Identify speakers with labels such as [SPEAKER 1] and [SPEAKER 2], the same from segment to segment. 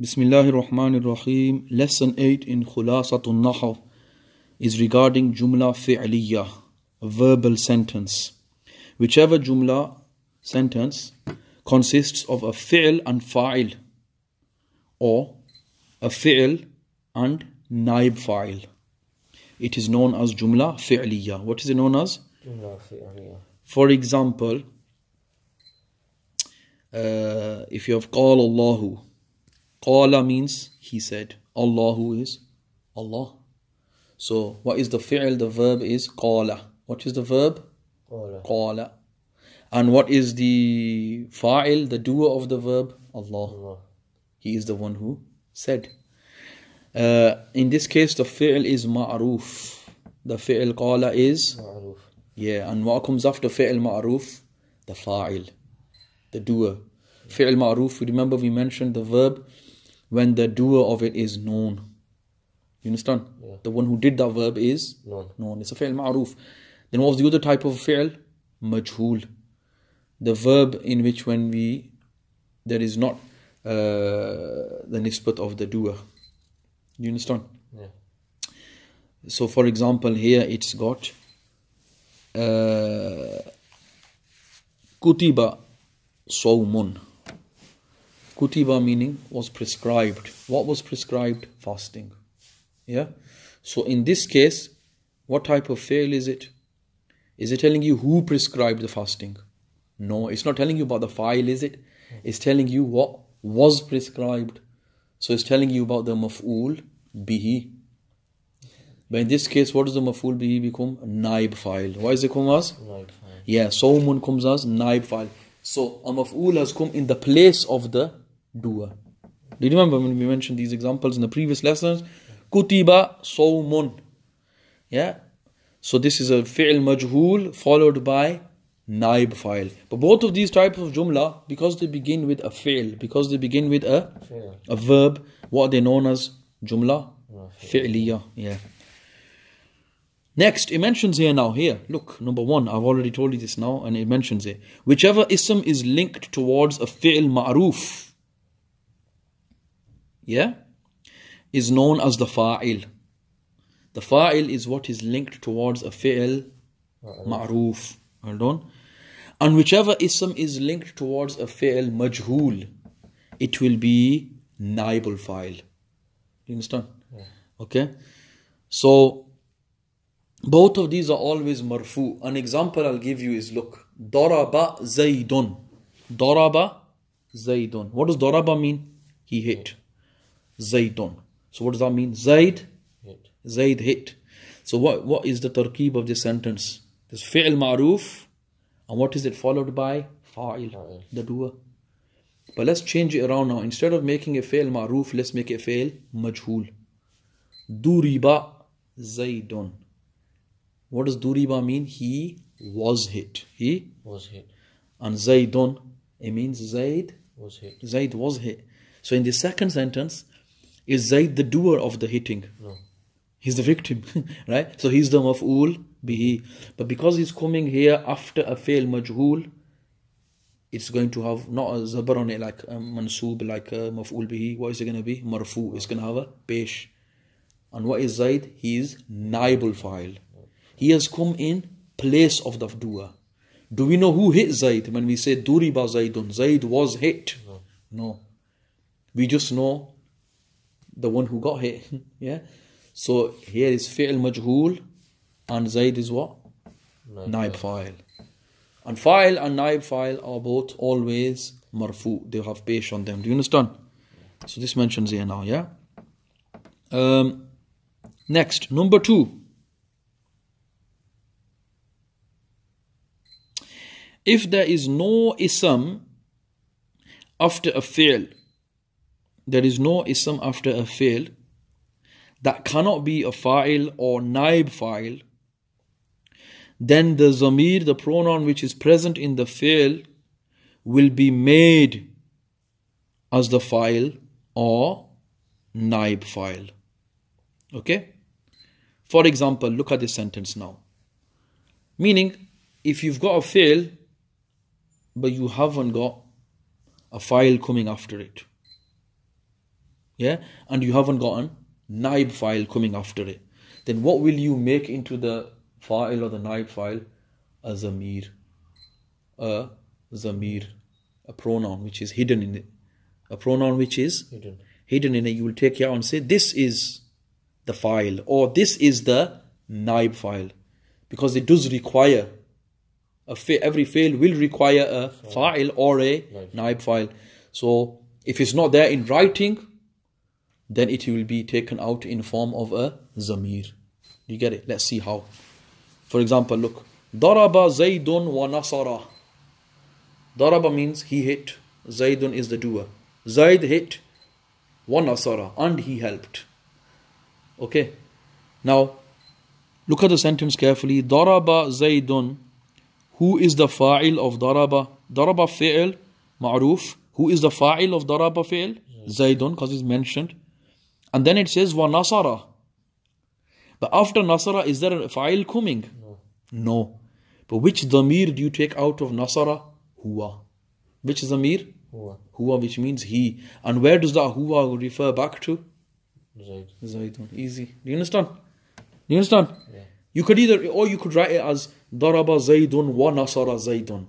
[SPEAKER 1] Bismillahir Rahmanir Rahim. Lesson 8 in Khulasat-un-Nahw is regarding Jumla Fi'liyah, a verbal sentence. Whichever Jumla sentence consists of a fi'l and fa'il, or a fi'l and naib fa'il. It is known as Jumla Fi'liyah. What is it known as?
[SPEAKER 2] Jumla Fi'liyah.
[SPEAKER 1] For example, if you have Qala Allahu, Qala means he said, Allahu is Allah. So what is the fi'l? The verb is Qala. What is the verb? Qala. And what is the fa'il, the doer of the verb? Allah. He is the one who said. In this case, the fi'l is ma'roof. The fi'l Qala is
[SPEAKER 2] Ma'roof.
[SPEAKER 1] Yeah, and what comes after fi'l ma'roof? The fa'il, the doer. Fi'l ma'roof, remember we mentioned the verb when the doer of it is known. You understand?
[SPEAKER 2] Yeah.
[SPEAKER 1] The one who did that verb is known. It's a fi'l ma'roof. Then what was the other type of fi'l? Majhul. The verb in which there is not the nisbat of the doer. You understand?
[SPEAKER 2] Yeah.
[SPEAKER 1] So for example, here it's got Kutiba Sawmun. Kutiba meaning was prescribed. What was prescribed? Fasting. Yeah. So in this case, what type of fi'l is it? Is it telling you who prescribed the fasting? No, it's not telling you about the fa'il, is it? It's telling you what was prescribed. So it's telling you about the maf'ul bihi. But in this case, what does the maf'ul bihi become? Naib fa'il. Why does it come as?
[SPEAKER 2] Naib fa'il.
[SPEAKER 1] Yeah, Sawmun comes as naib fa'il. So a maf'ul has come in the place of the doer. Do you remember when we mentioned these examples in the previous lessons? Kutiba Sawmun. Yeah. So this is a fi'l majhul followed by naib fa'il. But both of these types of jumla, because they begin with a fi'l, because they begin with a verb, what are they known as? Jumla fi'liyah. Yeah. Next, it mentions here now, look, number one, I've already told you this now, and it mentions it. Whichever ism is linked towards a fi'l ma'roof, is known as the fa'il. The fa'il is what is linked towards a fi'l ma'roof. Hold on. And whichever ism is linked towards a fi'l majhul, it will be naibul fa'il. You understand?
[SPEAKER 2] Yeah.
[SPEAKER 1] Okay. So both of these are always marfu. An example I'll give you is, look, daraba zaydun. Daraba zaydun. What does daraba mean? He hit. Zaydun. So what does that mean? Zayd hit. So what is the tarkeeb of this sentence? This fi'l ma'roof, and what is it followed by? Fa'il, the doer. But let's change it around now. Instead of making a fi'l ma'roof, let's make it fi'l majhul. Duriba zaydun. What does duriba mean? He was hit. He
[SPEAKER 2] was hit.
[SPEAKER 1] And zaydun, it means Zayd
[SPEAKER 2] Was hit.
[SPEAKER 1] Zayd was hit. So in the second sentence, is Zayd the doer of the hitting?
[SPEAKER 2] No.
[SPEAKER 1] He's the victim, right? So he's the maf'ul bihi. But because he's coming here after a fi'l majhul, it's going to have not a zabar on it like a mansoob, like a maf'ul bihi. What is it going to be? Marfu. It's going to have a pesh. And what is Zayd? He is naibul fa'il. He has come in place of the doer. Do we know who hit Zayd when we say duriba Zaydun? Zayd was hit. No. We just know the one who got hit. Yeah. So here is fi'l majhul and Zayd is what? Naib fa'il. And fa'il and naib fa'il are both always marfu. They have pesh on them. Do you understand? So this mentions here now, yeah? Next, number 2. If there is no ism after a fi'l, there is no ism after a fi'l that cannot be a fa'il or naib fa'il, then the zamir, the pronoun which is present in the fi'l, will be made as the fa'il or naib fa'il. Okay? For example, look at this sentence now. Meaning, if you've got a fi'l, but you haven't got a fa'il coming after it. yeah, and you haven't got a naib file coming after it, then what will you make into the fa'il or the naib file? A zamir. A zamir. A pronoun which is hidden in it. A pronoun which is hidden in it. You will take it out and say, this is the file, or this is the naib file. Because it does require, every fail will require a fa'il or a naib file. So, if it's not there in writing, then it will be taken out in form of a zamir. You get it? Let's see how. For example, look. Daraba Zaydun wa nasara. Daraba means he hit. Zaydun is the doer. Zayd hit. Wa nasara. And he helped. Okay. Now, look at the sentence carefully. Daraba Zaydun. Who is the fa'il of daraba? Daraba fi'il. Ma'roof. Who is the fa'il of daraba fi'il? Zaydun, because it's mentioned. And then it says wa nasara. But after nasara, is there a fa'il coming? No. But which dhamir do you take out of nasara? Huwa. Which dhamir? Huwa, which means he. And where does that huwa refer back to? Zaydun. Easy. Do you understand? Yeah. You could either, or you could write it as daraba Zaydun wa nasara Zaydun.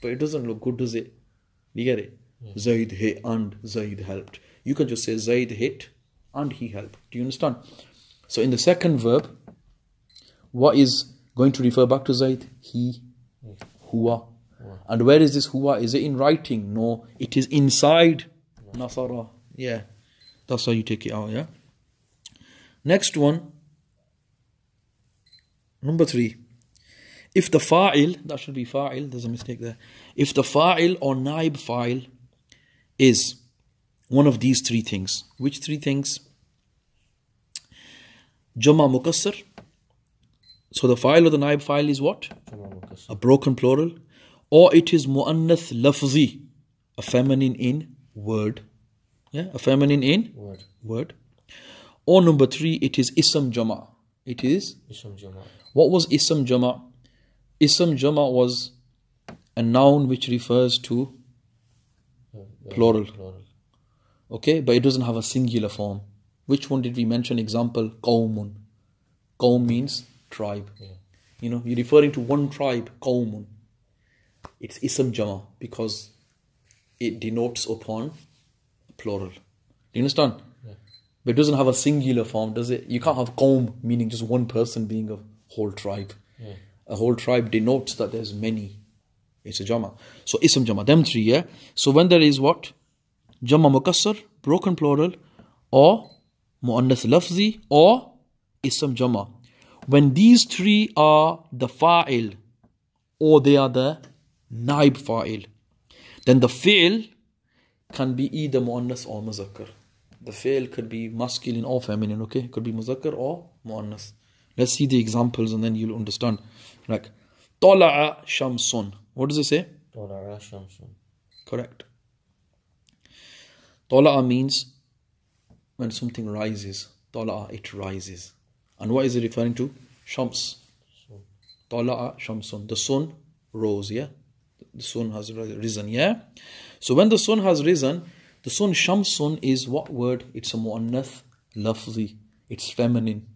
[SPEAKER 1] But it doesn't look good, does it? You get it? Yeah. Zayd hit and Zayd helped. You can just say Zayd hit and he helped. Do you understand? So in the second verb, what is going to refer back to Zayd? He. Huwa. And where is this huwa? Is it in writing? No. It is inside nasara. Yeah. That's how you take it out, yeah? Next one. Number 3. If the fa'il, that should be fa'il, there's a mistake there. If the fa'il or naib file is one of these 3 things. Which 3 things? Jama mukassar. So the file or the naib file is what? A broken plural. Or it is mu'annath lafzi, a feminine in word. Yeah, a feminine in word. Or number 3, it is ism jama. It is ism jama. What was ism jama? Ism jama was a noun which refers to plural. Okay, but it doesn't have a singular form. Which one did we mention? Example, qawmun. Qawm means tribe. Yeah. You know, you're referring to one tribe, qawmun. It's ism jama because it denotes upon plural. Do you understand? Yeah. But it doesn't have a singular form, does it? You can't have qawm meaning just one person being a whole tribe. Yeah. A whole tribe denotes that there's many. It's a jama. So ism jama, them 3, yeah? So when there is what? Jama mukassar, broken plural, or mu'annath lafzi, or ism jama. When these 3 are the fa'il, or they are the naib fa'il, then the fi'l can be either mu'annas or muzakkar. The fi'l could be masculine or feminine, okay? It could be muzakkar or mu'annas. Let's see the examples and then you'll understand. Like, Tala'a shamsun. What does it say? Tala'a shamsun. Correct. Tala'a means when something rises. Tala'a, it rises. And what is it referring to? Shams. Tala'a shamsun. The sun rose, yeah? The sun has risen, yeah? So when the sun has risen, the sun shamsun is what word? It's a mu'annath lafzi. It's feminine.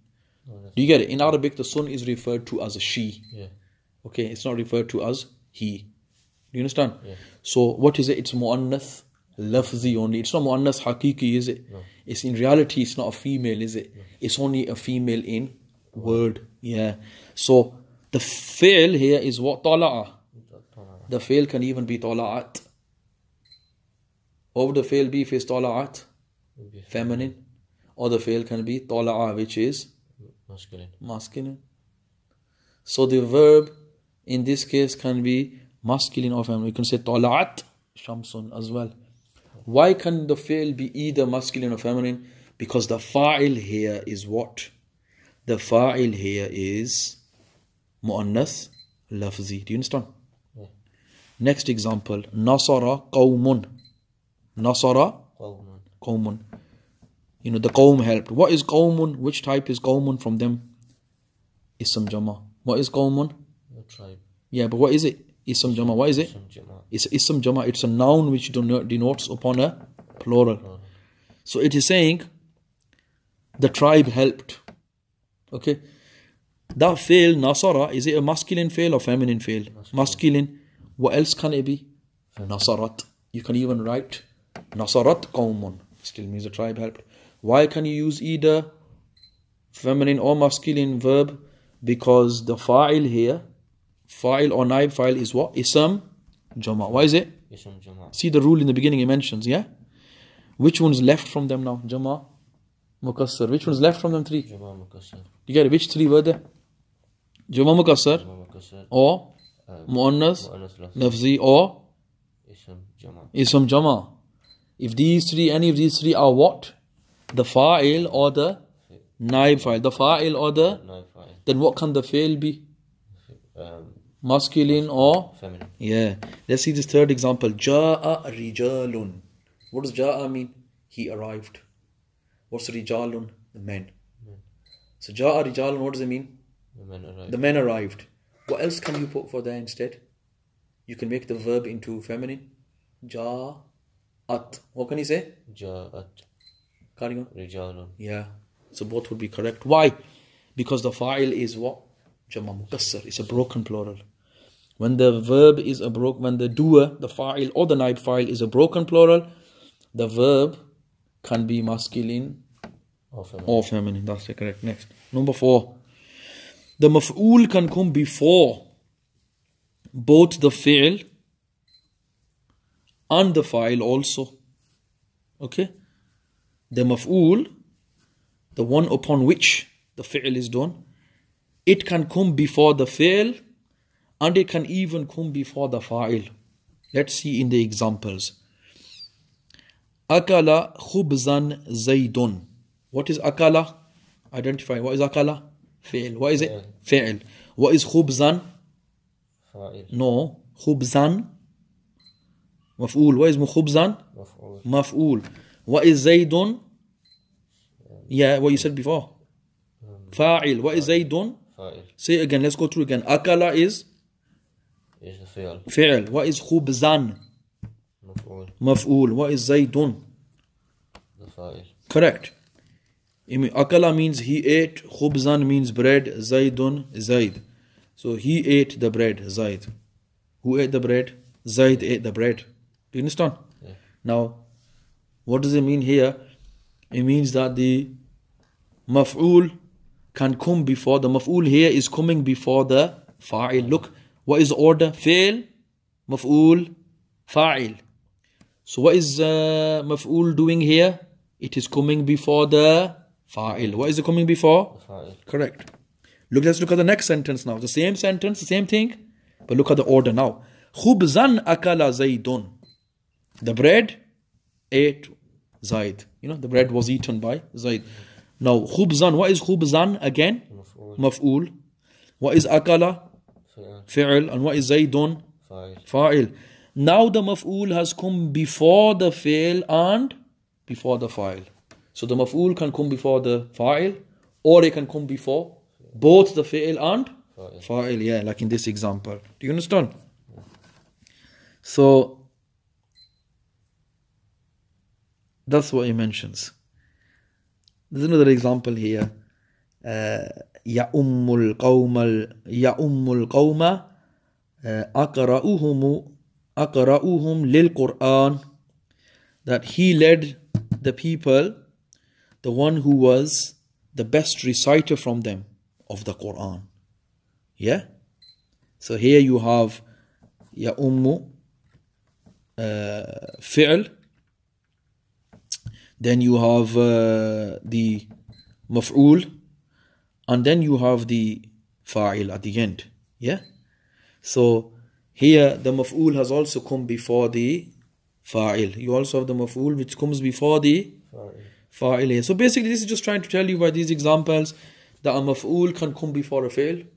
[SPEAKER 1] Do you get it? In Arabic, the sun is referred to as a she. Yeah. Okay, it's not referred to as he. Do you understand? Yeah. So what is it? It's mu'annath lafzi only. It's not mu'annath hakiki, is it? No. It's in reality, it's not a female, is it? No. It's only a female in word. Yeah. So the fail here is what? Tala'a. The fail can even be tala'at. What would the fail be if it's tala'at? Feminine. Or the fail can be tala'a, which is masculine. So the verb in this case can be masculine or feminine. We can say tala'at shamsun as well. Why can the fail be either masculine or feminine? Because the fa'il here is what? The fa'il here is mu'annath lafzi. Do you understand? Yeah. Next example. Nasara qawmun. Nasara qawmun. You know, the qawm helped. What is qawmun? Which type is qawmun from them? Ism jama. What is qawmun? Tribe. Yeah, but what is it? Ism jama. What is it? It's ism jama. It's a noun which denotes upon a plural. So it is saying the tribe helped. Okay. That fail, nasara, is it a masculine fail or feminine fail? Masculine. What else can it be? Nasarat. You can even write Nasarat qawmun. Still means the tribe helped. Why can you use either feminine or masculine verb? Because the fa'il here, fa'il or naib fa'il is what? Ism jama. Why is it?
[SPEAKER 2] Ism jama.
[SPEAKER 1] See the rule in the beginning he mentions, yeah? Which one's left from them now? Jama, mukassar. Which one's left from them? Three.
[SPEAKER 2] Jama mukassar.
[SPEAKER 1] You get it? Which three were there? Jama mukassar or muannas lafzi or ism jama. If these three, any of these three are what? The fa'il or the naib fa'il. The fa'il or the
[SPEAKER 2] naib fa'il.
[SPEAKER 1] Then what can the fail be? Masculine or
[SPEAKER 2] feminine.
[SPEAKER 1] Yeah. Let's see this third example. Ja'a rijalun. What does ja'a mean? He arrived. What's rijalun? The men. So ja'a rijalun, what does it mean?
[SPEAKER 2] The men arrived.
[SPEAKER 1] The men arrived. What else can you put for there instead? You can make the verb into feminine. Ja'at. What can you say?
[SPEAKER 2] Ja'at.
[SPEAKER 1] Carry on.
[SPEAKER 2] Rijalun.
[SPEAKER 1] Yeah. So both would be correct. Why? Because the fa'il is what? Jama mukassar. It's a broken plural. When the verb is when the doer, the fa'il or the naib fa'il is a broken plural, the verb can be masculine or feminine. That's the correct. Next. Number 4. The maf'ul can come before both the fi'l and the fa'il also. Okay? The maf'ul, the one upon which the fi'l is done, it can come before the fi'l and it can even come before the fa'il. Let's see in the examples. Akala khubzan zaydun. What is akala? Identify. What is akala? Fi'l. What is it? Fi'l. What is khubzan?
[SPEAKER 2] Fa'il.
[SPEAKER 1] No. Khubzan. Maf'ul. What is khubzan?
[SPEAKER 2] Maf'ul.
[SPEAKER 1] Maf'ul. What is zaydun? Yeah, what you said before. Fa'il. What is zaydun?
[SPEAKER 2] Fa'il.
[SPEAKER 1] Say it again. Let's go through again. Akala is?
[SPEAKER 2] Is the fi'l.
[SPEAKER 1] Fi'l. What is khubzan?
[SPEAKER 2] Maf'ul.
[SPEAKER 1] Maf'ul. What is zaydun?
[SPEAKER 2] The fa'il.
[SPEAKER 1] Correct. Akala means he ate. Khubzan means bread. Zaydun, Zayd. So he ate the bread. Zayd. Who ate the bread? Zayd ate the bread. Do you understand?
[SPEAKER 2] Yeah.
[SPEAKER 1] Now, what does it mean here? It means that the maf'ul can come before. The maf'ul here is coming before the fa'il. Look, what is the order? Fi'l, maf'ul, fa'il. So what is maf'ul doing here? It is coming before the fa'il. What is it coming before?
[SPEAKER 2] The fa'il.
[SPEAKER 1] Correct. Let's look at the next sentence now. The same sentence, the same thing, but look at the order now. Khubzan akala zaydun. The bread ate Zayd. You know, the bread was eaten by Zayd. Now, khubzan, what is khubzan again? Maf'ul. What is akala? Fi'l. And what is zaydun? Fa'il. Now the maf'ul has come before the fi'l and before the fa'il. So the maf'ul can come before the fa'il or it can come before both the fi'l and fa'il. Yeah, like in this example. Do you understand? So that's what he mentions. There's another example here. يَأُمُّ الْقَوْمَ أَقْرَأُهُمْ لِلْقُرْآنِ. That he led the people, the one who was the best reciter from them of the Quran. Yeah? So here you have يَأُمُّ fi'l. Then you have the maf'ul. And then you have the fa'il at the end. Yeah? So here the maf'ul has also come before the fa'il. You also have the maf'ul which comes before the fa'il here. So basically this is just trying to tell you by these examples that a maf'ul can come before a fi'il.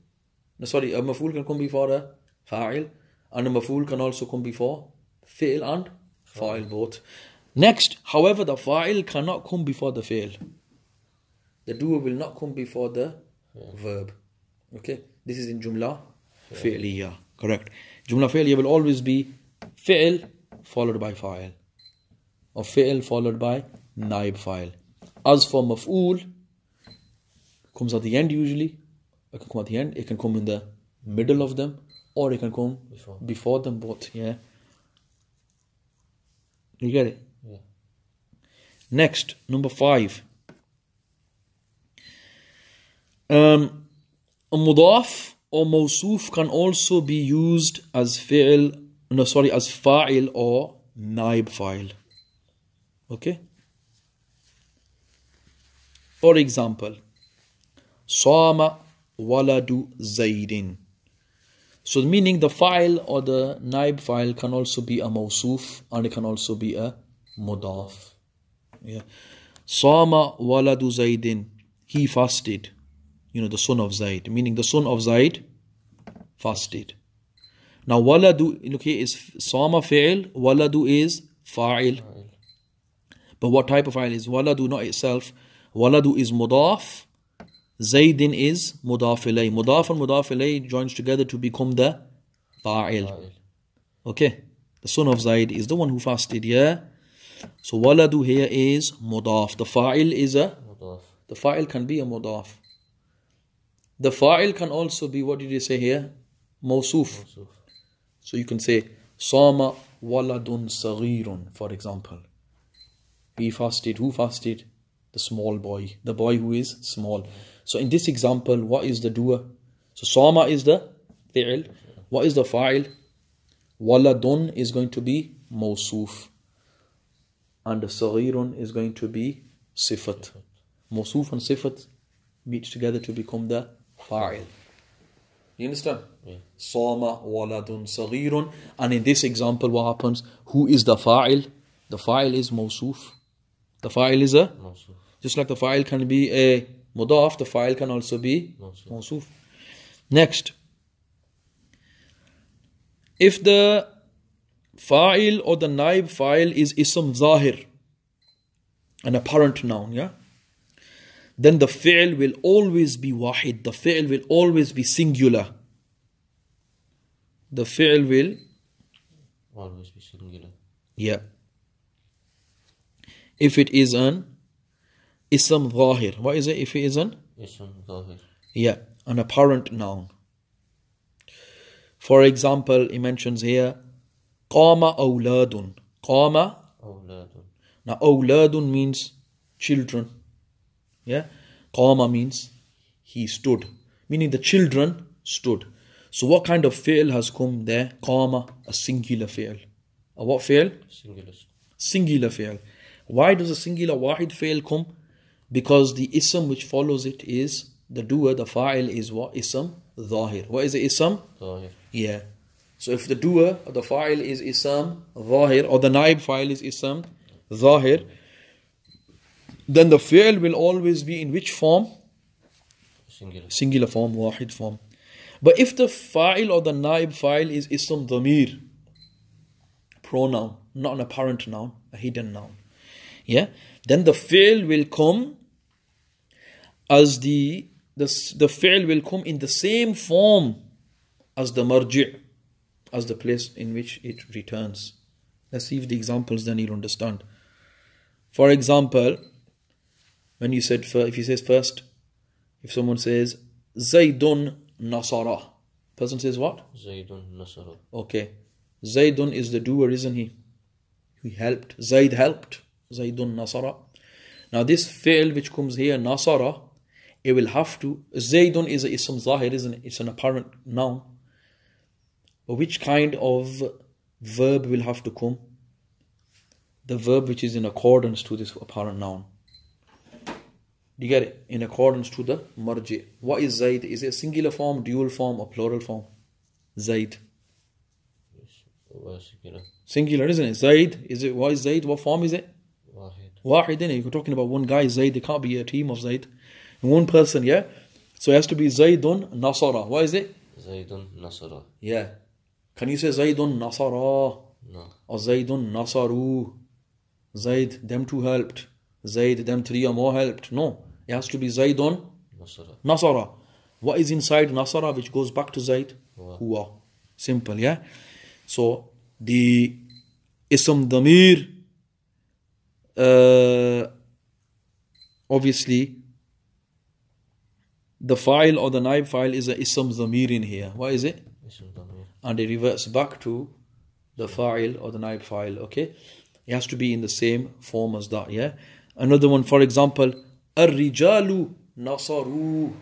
[SPEAKER 1] No, sorry, a maf'ul can come before a fa'il. And a maf'ul can also come before fi'il and fa'il both. Next, however, the fa'il cannot come before the fi'il. The doer will not come before the verb. Okay? This is in Jumla fi'liya. Correct. Jumla fi'liya will always be fi'l followed by fa'il. Or fi'l followed by naib file. As for maf'ul, comes at the end usually. It can come at the end, it can come in the middle of them, or it can come before them both. Yeah. You get it?
[SPEAKER 2] Yeah.
[SPEAKER 1] Next, number 5. A mudaf or mawsuf can also be used as as fa'il or naib file. Okay? For example, Sama waladu Zaydin. So meaning the file or the naib file can also be a mawsuf and it can also be a mudaf. Yeah. Sama waladu Zaydin. He fasted. The son of Zayd. Meaning the son of Zayd fasted. Now waladu, look here, is Sama fi'il, waladu is fa'il. But what type of fa'il is waladu? Not itself. Waladu is mudaf. Zaydin is mudaf ilay. Mudaf and mudaf ilay joins together to become the fa'il. Okay. The son of Zayd is the one who fasted, yeah? So waladu here is mudaf. The fa'il is a mudaf. The fa'il can be a mudaf. The fa'il can also be, what did you say here? Mawsuf. So you can say Sama waladun saghirun, for example. He fasted. Who fasted? The small boy. The boy who is small. So in this example, what is the doer? So Sama is the fi'il. What is the fa'il? Waladun is going to be mawsuf. And the saghirun is going to be sifat. Mawsuf and sifat meet together to become the fa'il. You understand? Yeah. Sama waladun saghirun. And in this example, what happens? Who is the fa'il? The fa'il is mawsuf. The fa'il is a mawsuf. Just like the fa'il can be a mudaf, the fa'il can also be mawsuf. Next, if the fa'il or the naib fa'il is ism zahir, an apparent noun, yeah, then the fi'l will always be wahid. The fi'l will always be singular. The fi'l will
[SPEAKER 2] always be singular.
[SPEAKER 1] Yeah. If it is an ism zahir. What is it if it is an
[SPEAKER 2] ism zahir?
[SPEAKER 1] Yeah, an apparent noun. For example, he mentions here Qama awladun. Qama
[SPEAKER 2] awladun.
[SPEAKER 1] Now awladun means children. Yeah. Qama means he stood. Meaning the children stood. So what kind of fi'l has come there? Qama, a singular fi'l. A what fi'l?
[SPEAKER 2] Singular.
[SPEAKER 1] Singular fi'l. Why does a singular wahid fi'l come? Because the ism which follows it is the doer, the fa'il is what? Ism zahir. What is the ism?
[SPEAKER 2] Zahir.
[SPEAKER 1] Yeah. So if the doer or the fa'il is ism zahir or the naib fa'il is ism zahir, then the fi'l will always be in which form?
[SPEAKER 2] Singular.
[SPEAKER 1] Singular form, wahid form. But if the fa'il or the naib fa'il is ism dhamir, pronoun, not an apparent noun, a hidden noun, yeah, then the fi'l will come as the fi'l will come in the same form as the marji', as the place in which it returns. Let's see if the examples, then you'll understand. For example, when you said, if he says first, if someone says Zaydun Nasara, person says what?
[SPEAKER 2] Zaydun Nasara.
[SPEAKER 1] Okay, Zaydun is the doer, isn't he? He helped. Zayd helped. Zaydun Nasara. Now this fi'l which comes here, Nasara, it will have to, Zaydun is a ism zahir, isn't it? It's an apparent noun. But which kind of verb will have to come? The verb which is in accordance to this apparent noun. Do you get it? In accordance to the marji'. What is Zayd? Is it a singular form, dual form, or plural form? Zayd.
[SPEAKER 2] Singular.
[SPEAKER 1] Singular, isn't it? Zayd. Is it? What is Zayd? What form is it?
[SPEAKER 2] Wahid.
[SPEAKER 1] Wahid, isn't it? You're talking about one guy, Zayd. There can't be a team of Zayd. One person, yeah? So it has to be Zaydun Nasara. What is it?
[SPEAKER 2] Zaydun Nasara.
[SPEAKER 1] Yeah. Can you say Zaydun Nasara?
[SPEAKER 2] No.
[SPEAKER 1] Or Zaydun Nasaru? Zayd, them two helped. Zayd, them three or more helped. No. It has to be Zaydun
[SPEAKER 2] Nasara.
[SPEAKER 1] Nasara. What is inside Nasara which goes back to Zayd? Huwa. Simple, yeah? So the Ism Damir obviously the file or the naib file is a ism dhamir in here. What is it?
[SPEAKER 2] Ism dhamir.
[SPEAKER 1] And it reverts back to the file or the naib file. Okay, it has to be in the same form as that. Yeah. Another one, for example, ar-rijalu nasaru.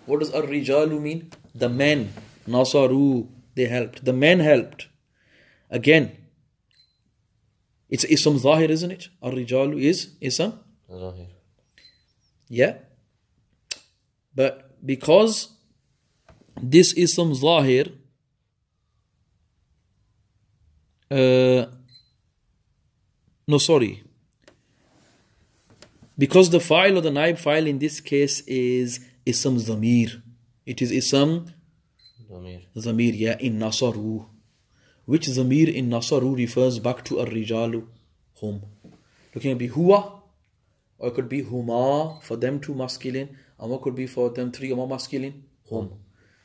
[SPEAKER 1] What does ar-rijalu mean? The men. Nasaru, they helped. The men helped. Again, it's ism zahir, isn't it? Ar-rijalu is ism
[SPEAKER 2] Zahir.
[SPEAKER 1] yeah. But because this ism zahir because the file or the naib file in this case is ism zamir. It is ism zamir, yeah, in nasaru. Which zamir in nasaru refers back to ar-rijalu, hum. Looking at be huwa, or it could be huma, for them two masculine, and what could be for them three or more masculine? Hum.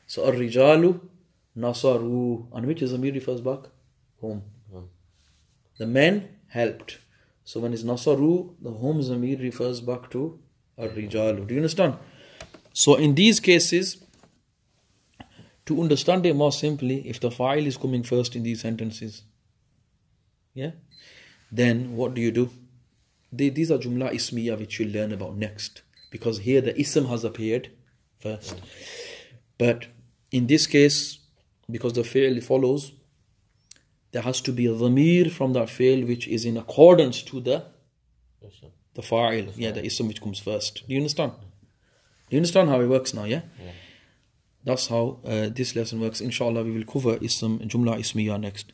[SPEAKER 1] So ar-rijalu nasaru, and which zamir refers back? Hum. The men helped. So when it's nasaru, the hum zamir refers back to ar-rijalu. Do you understand? So in these cases, to understand it more simply, if the file is coming first in these sentences, yeah, then what do? These are jumla ismiya which you'll learn about next, because here the ism has appeared first. But in this case, because the fi'l follows, there has to be a dhamir from that fi'l which is in accordance to the fa'il, yeah, the ism which comes first. Do you understand? Do you understand how it works now, yeah? That's how this lesson works. Inshallah, we will cover ism, jumla ismiya next.